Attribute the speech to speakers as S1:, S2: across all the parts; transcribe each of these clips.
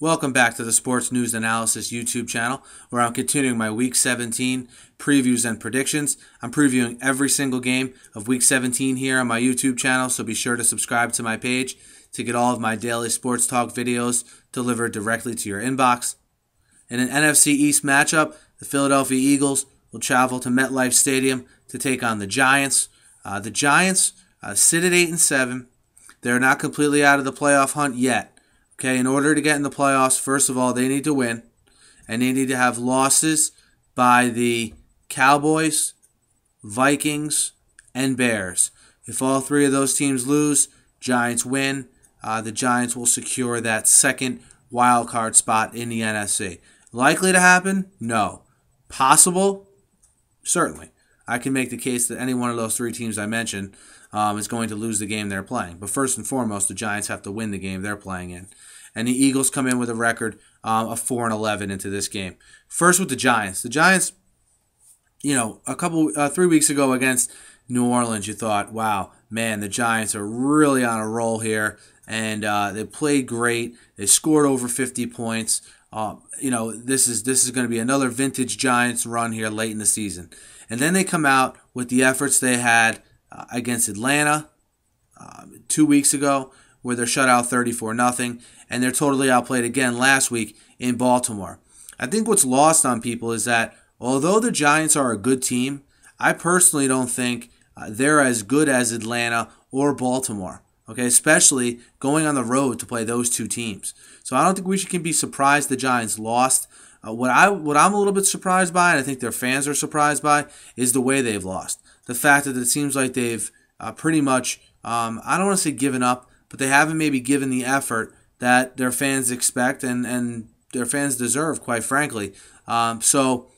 S1: Welcome back to the Sports News Analysis YouTube channel, where I'm continuing my Week 17 previews and predictions. I'm previewing every single game of Week 17 here on my YouTube channel, so be sure to subscribe to my page to get all of my daily sports talk videos delivered directly to your inbox. In an NFC East matchup, the Philadelphia Eagles will travel to MetLife Stadium to take on the Giants. The Giants sit at 8-7. They're not completely out of the playoff hunt yet. Okay, in order to get in the playoffs, first of all, they need to win, and they need to have losses by the Cowboys, Vikings, and Bears. If all three of those teams lose, Giants win. The Giants will secure that second wild card spot in the NFC. Likely to happen? No. Possible? Certainly. I can make the case that any one of those three teams I mentioned is going to lose the game they're playing. But first and foremost, the Giants have to win the game they're playing in. And the Eagles come in with a record of 4-11 into this game. First with the Giants. The Giants, 3 weeks ago against New Orleans, you thought, wow, man, the Giants are really on a roll here. And they played great. They scored over 50 points. This is going to be another vintage Giants run here late in the season. And then they come out with the efforts they had against Atlanta 2 weeks ago, where they're shut out 34-0, and they're totally outplayed again last week in Baltimore. I think what's lost on people is that although the Giants are a good team, I personally don't think they're as good as Atlanta or Baltimore. Okay, especially going on the road to play those two teams. So I don't think we can be surprised the Giants lost. What I'm a little bit surprised by, and I think their fans are surprised by, is the way they've lost. The fact that it seems like they've pretty much, I don't want to say given up, but they haven't maybe given the effort that their fans expect and their fans deserve, quite frankly. So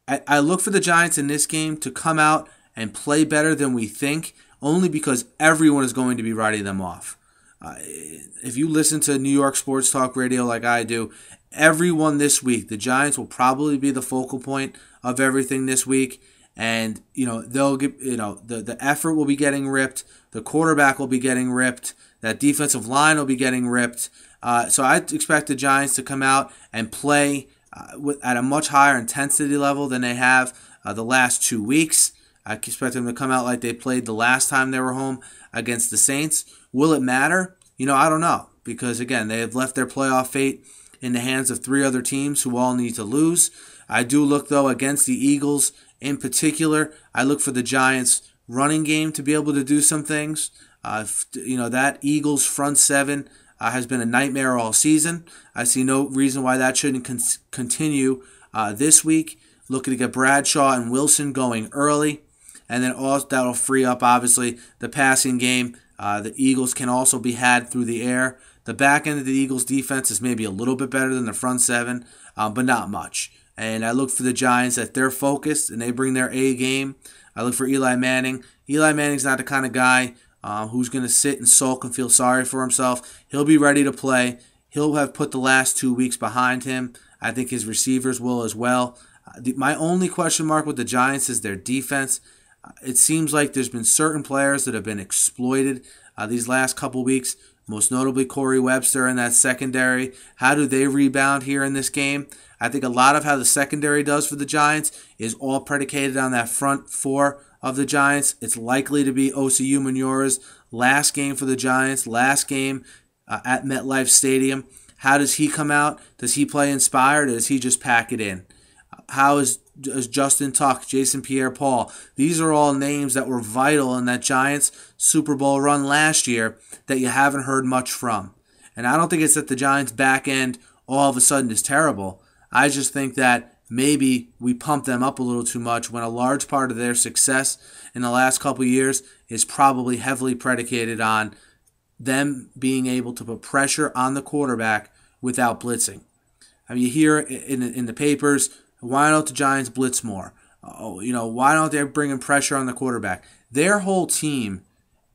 S1: I look for the Giants in this game to come out and play better than we think, only because everyone is going to be writing them off. If you listen to New York Sports Talk Radio like I do, everyone this week, the Giants will probably be the focal point of everything this week. And, they'll get, the effort will be getting ripped. The quarterback will be getting ripped. That defensive line will be getting ripped. So I expect the Giants to come out and play at a much higher intensity level than they have the last 2 weeks. I expect them to come out like they played the last time they were home against the Saints. Will it matter? I don't know. Because, again, they have left their playoff fate in the hands of three other teams who all need to lose. I do look, though, against the Eagles in particular. I look for the Giants' running game to be able to do some things. That Eagles front seven has been a nightmare all season. I see no reason why that shouldn't continue this week. Looking to get Bradshaw and Wilson going early. And then that'll free up, obviously, the passing game. The Eagles can also be had through the air. The back end of the Eagles' defense is maybe a little bit better than the front seven, but not much. And I look for the Giants that they're focused and they bring their A game. I look for Eli Manning. Eli Manning's not the kind of guy who's going to sit and sulk and feel sorry for himself. He'll be ready to play. He'll have put the last 2 weeks behind him. I think his receivers will as well. My only question mark with the Giants is their defense. It seems like there's been certain players that have been exploited these last couple weeks, most notably Corey Webster in that secondary. How do they rebound here in this game? I think a lot of how the secondary does for the Giants is all predicated on that front four of the Giants. It's likely to be Osi Umenyiора's last game for the Giants, last game at MetLife Stadium. How does he come out? Does he play inspired, or does he just pack it in? How is Justin Tuck, Jason Pierre-Paul? These are all names that were vital in that Giants Super Bowl run last year that you haven't heard much from. And I don't think it's that the Giants back end all of a sudden is terrible. I just think that maybe we pump them up a little too much when a large part of their success in the last couple of years is probably heavily predicated on them being able to put pressure on the quarterback without blitzing. I mean, you hear in the papers, why don't the Giants blitz more? Why don't they bring in pressure on the quarterback? Their whole team,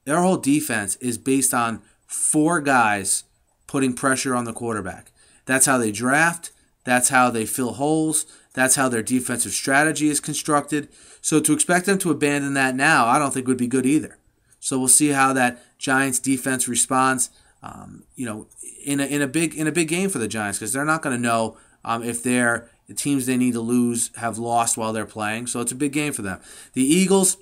S1: their whole defense is based on 4 guys putting pressure on the quarterback. That's how they draft. That's how they fill holes. That's how their defensive strategy is constructed. So to expect them to abandon that now, I don't think would be good either. So we'll see how that Giants defense responds. in a big game for the Giants, because they're not going to know if the teams they need to lose have lost while they're playing. So it's a big game for them. The Eagles,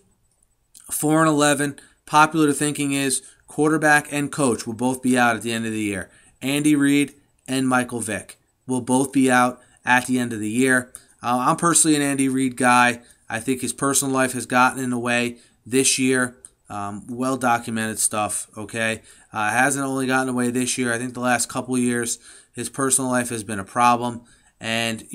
S1: 4-11. Popular thinking is quarterback and coach will both be out at the end of the year. Andy Reid and Michael Vick will both be out at the end of the year. I'm personally an Andy Reid guy. I think his personal life has gotten in the way this year. Well-documented stuff, okay? Hasn't only gotten away this year. I think the last couple years, his personal life has been a problem. And,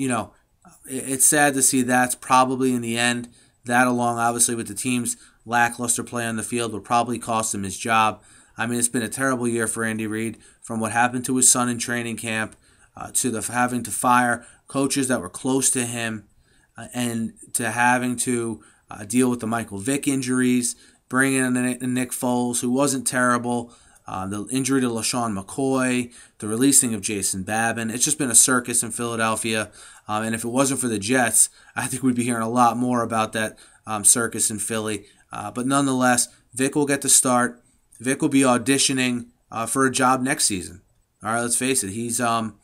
S1: it's sad to see that's probably in the end. That, along, obviously, with the team's lackluster play on the field, would probably cost him his job. I mean, it's been a terrible year for Andy Reid, from what happened to his son in training camp to having to fire coaches that were close to him, and to having to deal with the Michael Vick injuries, bringing in Nick Foles, who wasn't terrible, the injury to LaShawn McCoy, the releasing of Jason Babin. It's just been a circus in Philadelphia. And if it wasn't for the Jets, I think we'd be hearing a lot more about that circus in Philly. But nonetheless, Vick will get the start. Vick will be auditioning for a job next season. All right, let's face it. He's not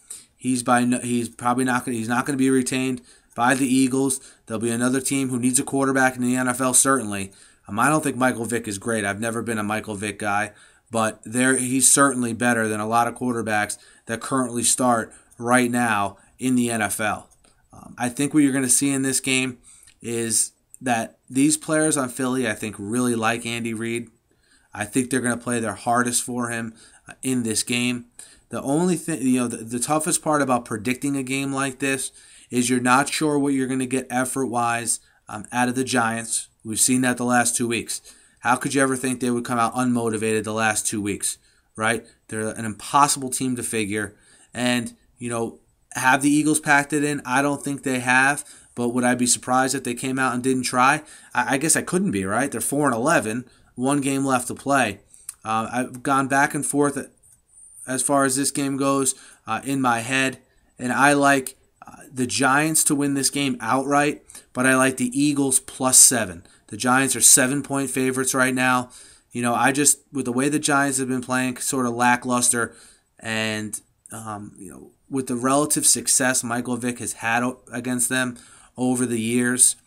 S1: going to be retained by the Eagles. There'll be another team who needs a quarterback in the NFL, certainly. I don't think Michael Vick is great. I've never been a Michael Vick guy, but he's certainly better than a lot of quarterbacks that currently start right now in the NFL. I think what you're going to see in this game is that these players on Philly, I think, really like Andy Reid. I think they're going to play their hardest for him in this game. The only thing, the toughest part about predicting a game like this is you're not sure what you're going to get effort-wise out of the Giants. We've seen that the last 2 weeks. How could you ever think they would come out unmotivated the last 2 weeks, right? They're an impossible team to figure. And, have the Eagles packed it in? I don't think they have. But would I be surprised if they came out and didn't try? I guess I couldn't be, right? They're 4-11, one game left to play. I've gone back and forth as far as this game goes in my head, and I like the Giants to win this game outright, but I like the Eagles +7. The Giants are 7-point favorites right now. With the way the Giants have been playing, sort of lackluster, and with the relative success Michael Vick has had against them over the years,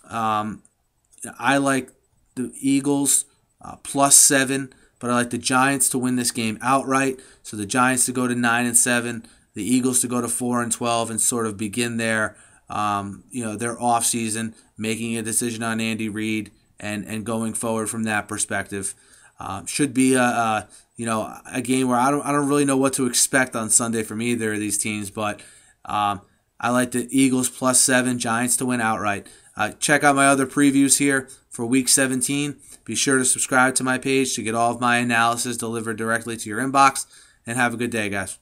S1: I like the Eagles +7, but I like the Giants to win this game outright. So the Giants to go to 9-7, the Eagles to go to 4-12, and sort of begin their off season, making a decision on Andy Reid and going forward from that perspective. Should be a game where I don't really know what to expect on Sunday from either of these teams, but I like the Eagles +7, Giants to win outright. Check out my other previews here for Week 17. Be sure to subscribe to my page to get all of my analysis delivered directly to your inbox, and have a good day, guys.